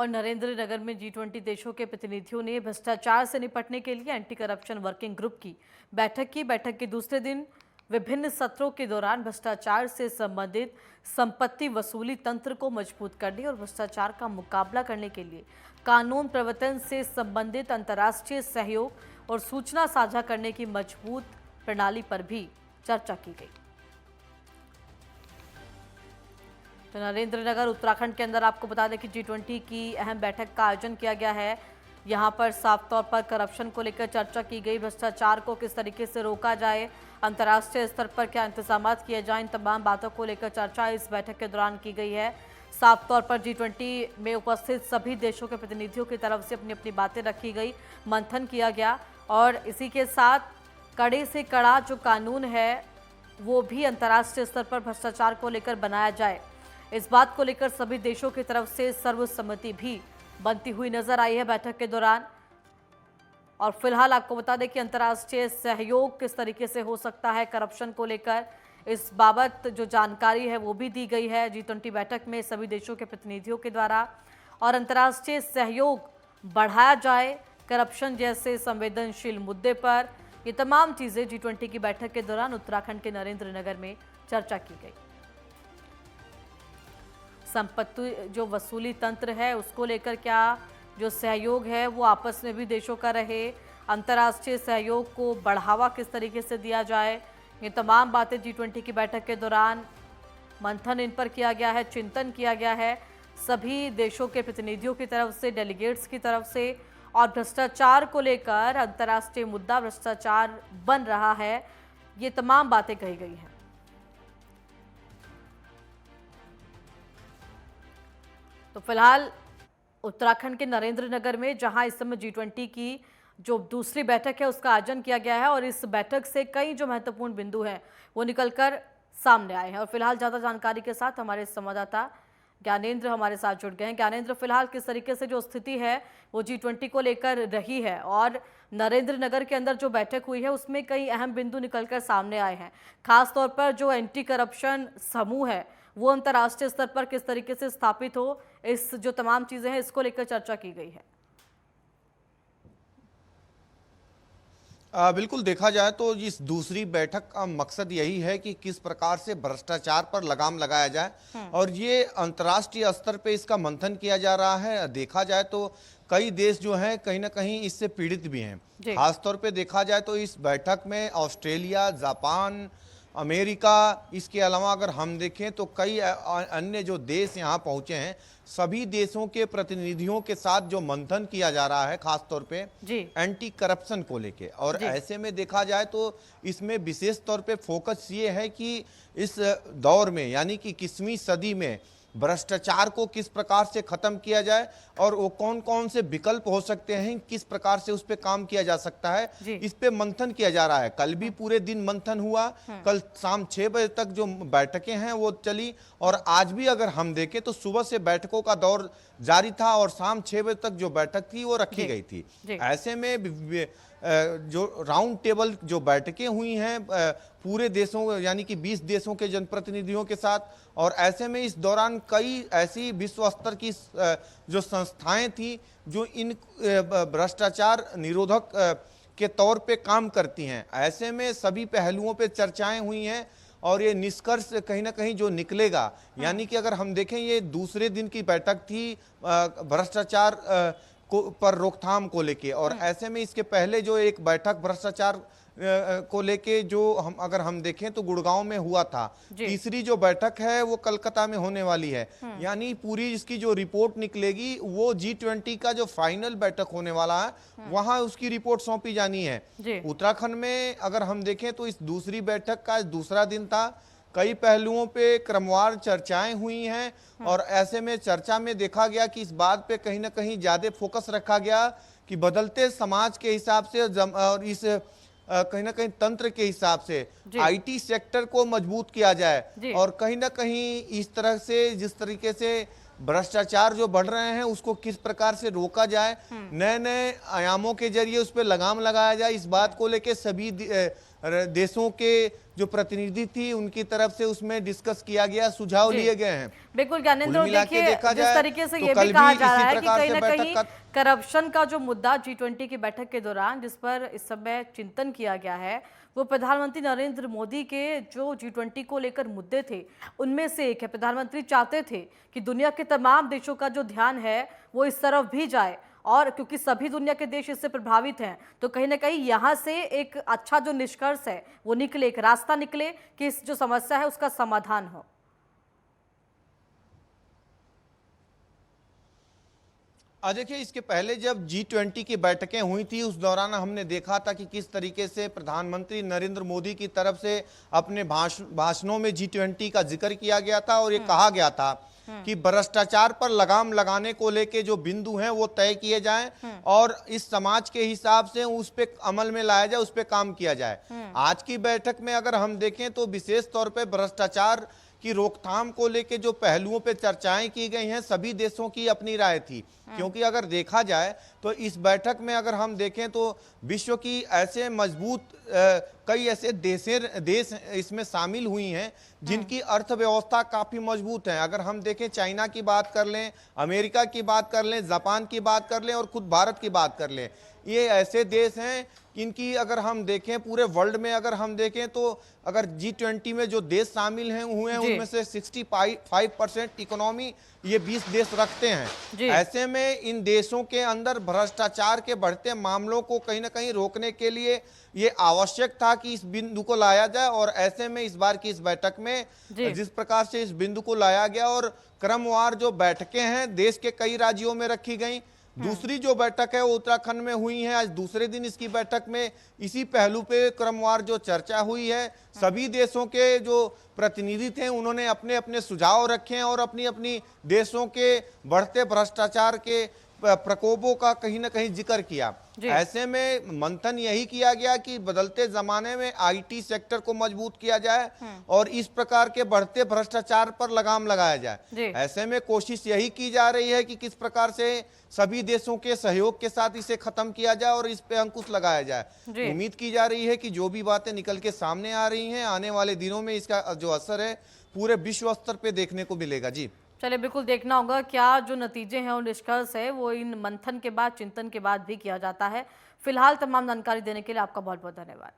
और नरेंद्र नगर में G20 देशों के प्रतिनिधियों ने भ्रष्टाचार से निपटने के लिए एंटी करप्शन वर्किंग ग्रुप की बैठक के दूसरे दिन विभिन्न सत्रों के दौरान भ्रष्टाचार से संबंधित संपत्ति वसूली तंत्र को मजबूत करने और भ्रष्टाचार का मुकाबला करने के लिए कानून प्रवर्तन से संबंधित अंतर्राष्ट्रीय सहयोग और सूचना साझा करने की मजबूत प्रणाली पर भी चर्चा की गई। तो नरेंद्रनगर उत्तराखंड के अंदर आपको बता दें कि G20 की अहम बैठक का आयोजन किया गया है। यहां पर साफ तौर पर करप्शन को लेकर चर्चा की गई, भ्रष्टाचार को किस तरीके से रोका जाए, अंतर्राष्ट्रीय स्तर पर क्या इंतजाम किए जाए, इन तमाम बातों को लेकर चर्चा इस बैठक के दौरान की गई है। साफ तौर पर G20 में उपस्थित सभी देशों के प्रतिनिधियों की तरफ से अपनी अपनी बातें रखी गई, मंथन किया गया और इसी के साथ कड़े से कड़ा जो कानून है वो भी अंतर्राष्ट्रीय स्तर पर भ्रष्टाचार को लेकर बनाया जाए, इस बात को लेकर सभी देशों की तरफ से सर्वसम्मति भी बनती हुई नजर आई है बैठक के दौरान। और फिलहाल आपको बता दें कि अंतर्राष्ट्रीय सहयोग किस तरीके से हो सकता है करप्शन को लेकर, इस बाबत जो जानकारी है वो भी दी गई है G20 बैठक में सभी देशों के प्रतिनिधियों के द्वारा। और अंतर्राष्ट्रीय सहयोग बढ़ाया जाए करप्शन जैसे संवेदनशील मुद्दे पर, ये तमाम चीजें G20 की बैठक के दौरान उत्तराखंड के नरेंद्रनगर में चर्चा की गई। संपत्ति जो वसूली तंत्र है उसको लेकर क्या जो सहयोग है वो आपस में भी देशों का रहे, अंतर्राष्ट्रीय सहयोग को बढ़ावा किस तरीके से दिया जाए, ये तमाम बातें G20 की बैठक के दौरान मंथन इन पर किया गया है, चिंतन किया गया है सभी देशों के प्रतिनिधियों की तरफ से, डेलीगेट्स की तरफ से। और भ्रष्टाचार को लेकर अंतर्राष्ट्रीय मुद्दा भ्रष्टाचार बन रहा है, ये तमाम बातें कही गई हैं। तो फिलहाल उत्तराखंड के नरेंद्रनगर में जहां इस समय G20 की जो दूसरी बैठक है उसका आयोजन किया गया है और इस बैठक से कई जो महत्वपूर्ण बिंदु हैं वो निकलकर सामने आए हैं। और फिलहाल ज्यादा जानकारी के साथ हमारे संवाददाता ज्ञानेंद्र हमारे साथ जुड़ गए हैं। ज्ञानेंद्र, फिलहाल किस तरीके से जो स्थिति है वो G20 को लेकर रही है और नरेंद्रनगर के अंदर जो बैठक हुई है उसमें कई अहम बिंदु निकलकर सामने आए हैं, खासतौर पर जो एंटी करप्शन समूह है वो अंतर्राष्ट्रीय स्तर पर किस तरीके से स्थापित हो, इस जो तमाम चीजें हैं इसको लेकर चर्चा की गई है। बिल्कुल देखा जाए तो इस दूसरी बैठक का मकसद यही है कि किस प्रकार से भ्रष्टाचार पर लगाम लगाया जाए और ये अंतर्राष्ट्रीय स्तर पे इसका मंथन किया जा रहा है। देखा जाए तो कई देश जो हैं कहीं ना कहीं इससे पीड़ित भी हैं। खासतौर पे देखा जाए तो इस बैठक में ऑस्ट्रेलिया, जापान, अमेरिका, इसके अलावा अगर हम देखें तो कई अन्य जो देश यहाँ पहुंचे हैं, सभी देशों के प्रतिनिधियों के साथ जो मंथन किया जा रहा है खासतौर पे एंटी करप्शन को लेके। और ऐसे में देखा जाए तो इसमें विशेष तौर पे फोकस ये है कि इस दौर में यानी कि 21वीं सदी में भ्रष्टाचार को किस प्रकार से खत्म किया जाए और वो कौन कौन से विकल्प हो सकते हैं, किस प्रकार से उस पे काम किया जा सकता है, इस पे मंथन किया जा रहा है। कल भी पूरे दिन मंथन हुआ, कल शाम 6 बजे तक जो बैठकें हैं वो चली और आज भी अगर हम देखें तो सुबह से बैठकों का दौर जारी था और शाम 6 बजे तक जो बैठक थी वो रखी गई थी। ऐसे में जो राउंड टेबल जो बैठकें हुई हैं पूरे देशों यानी कि 20 देशों के जनप्रतिनिधियों के साथ, और ऐसे में इस दौरान कई ऐसी विश्व स्तर की जो संस्थाएं थी जो इन भ्रष्टाचार निरोधक के तौर पे काम करती हैं। ऐसे में सभी पहलुओं पे चर्चाएं हुई हैं और ये निष्कर्ष कहीं ना कहीं जो निकलेगा, यानी कि अगर हम देखें ये दूसरे दिन की बैठक थी भ्रष्टाचार पर रोकथाम को लेके, और ऐसे में इसके पहले जो एक बैठक भ्रष्टाचार को लेके जो अगर हम देखें तो गुड़गांव में हुआ था, तीसरी जो बैठक है वो कलकत्ता में होने वाली है। यानी पूरी इसकी जो रिपोर्ट निकलेगी वो G20 का जो फाइनल बैठक होने वाला है वहां उसकी रिपोर्ट सौंपी जानी है। उत्तराखंड में अगर हम देखें तो इस दूसरी बैठक का दूसरा दिन था, कई पहलुओं पे क्रमवार चर्चाएं हुई हैं और ऐसे में चर्चा में देखा गया कि इस बात पे कहीं ना कहीं ज्यादा फोकस रखा गया कि बदलते समाज के हिसाब से और इस कहीं ना कहीं तंत्र के हिसाब से IT सेक्टर को मजबूत किया जाए और कहीं ना कहीं इस तरह से जिस तरीके से भ्रष्टाचार जो बढ़ रहे हैं उसको किस प्रकार से रोका जाए, नए नए आयामों के जरिए उस पर लगाम लगाया जाए, इस बात को लेके सभी देशों के जो प्रतिनिधि थी उनकी तरफ से उसमें डिस्कस किया गया, सुझाव जी। लिए गए हैं। बिल्कुल ज्ञानेंद्र, और मिला के देखिए देखा जिस जाए तरीके से तो ये कल भी कहा भी जा इसी रहा है कि प्रकार कहीं से ना बैठक कहीं का करप्शन का जो मुद्दा G20 की बैठक के दौरान जिस पर इस समय चिंतन किया गया है, वो प्रधानमंत्री नरेंद्र मोदी के जो G20 को लेकर मुद्दे थे उनमें से एक है। प्रधानमंत्री चाहते थे कि दुनिया के तमाम देशों का जो ध्यान है वो इस तरफ भी जाए, और क्योंकि सभी दुनिया के देश इससे प्रभावित हैं, तो कहीं ना कहीं यहाँ से एक अच्छा जो निष्कर्ष है वो निकले, एक रास्ता निकले कि इस जो समस्या है उसका समाधान हो। देखिए, इसके पहले जब G20 की बैठकें हुई थी उस दौरान हमने देखा था कि किस तरीके से प्रधानमंत्री नरेंद्र मोदी की तरफ से अपने भाषणों में G20 का जिक्र किया गया था और ये कहा गया था कि भ्रष्टाचार पर लगाम लगाने को लेके जो बिंदु हैं वो तय किए जाएं और इस समाज के हिसाब से उस पे अमल में लाया जाए, उस पे काम किया जाए। आज की बैठक में अगर हम देखें तो विशेष तौर पे भ्रष्टाचार की रोकथाम को लेके जो पहलुओं पे चर्चाएं की गई हैं, सभी देशों की अपनी राय थी। क्योंकि अगर देखा जाए तो इस बैठक में अगर हम देखें तो विश्व की ऐसे मजबूत कई ऐसे देश इसमें शामिल हुई हैं जिनकी अर्थव्यवस्था काफी मजबूत है। अगर हम देखें चाइना की बात कर लें, अमेरिका की बात कर लें, जापान की बात कर लें और खुद भारत की बात कर लें, ये ऐसे देश हैं इनकी अगर हम देखें पूरे वर्ल्ड में अगर हम देखें तो अगर G20 में जो देश शामिल हैं हुए हैं उनमें से 65% इकोनॉमी ये 20 देश रखते हैं। ऐसे में इन देशों के अंदर भ्रष्टाचार के बढ़ते मामलों को कहीं ना कहीं रोकने के लिए ये आवश्यक था कि इस बिंदु को लाया जाए, और ऐसे में इस बार की इस बैठक में जिस प्रकार से इस बिंदु को लाया गया और क्रमवार जो बैठकें हैं देश के कई राज्यों में रखी गई। दूसरी जो बैठक है वो उत्तराखंड में हुई है। आज दूसरे दिन इसकी बैठक में इसी पहलू पे क्रमवार जो चर्चा हुई है, सभी देशों के जो प्रतिनिधि थे उन्होंने अपने अपने सुझाव रखे हैं और अपनी अपनी देशों के बढ़ते भ्रष्टाचार के प्रकोपों का कहीं ना कहीं जिक्र किया। ऐसे में मंथन यही किया गया कि बदलते जमाने में आईटी सेक्टर को मजबूत किया जाए और इस प्रकार के बढ़ते भ्रष्टाचार पर लगाम लगाया जाए। ऐसे में कोशिश यही की जा रही है कि किस प्रकार से सभी देशों के सहयोग के साथ इसे खत्म किया जाए और इस पे अंकुश लगाया जाए। उम्मीद की जा रही है कि जो भी बातें निकल के सामने आ रही हैं आने वाले दिनों में इसका जो असर है पूरे विश्व स्तर पे देखने को मिलेगा। जी चलिए, बिल्कुल देखना होगा क्या जो नतीजे हैं और निष्कर्ष है वो इन मंथन के बाद, चिंतन के बाद भी किया जाता है। फिलहाल तमाम जानकारी देने के लिए आपका बहुत बहुत धन्यवाद।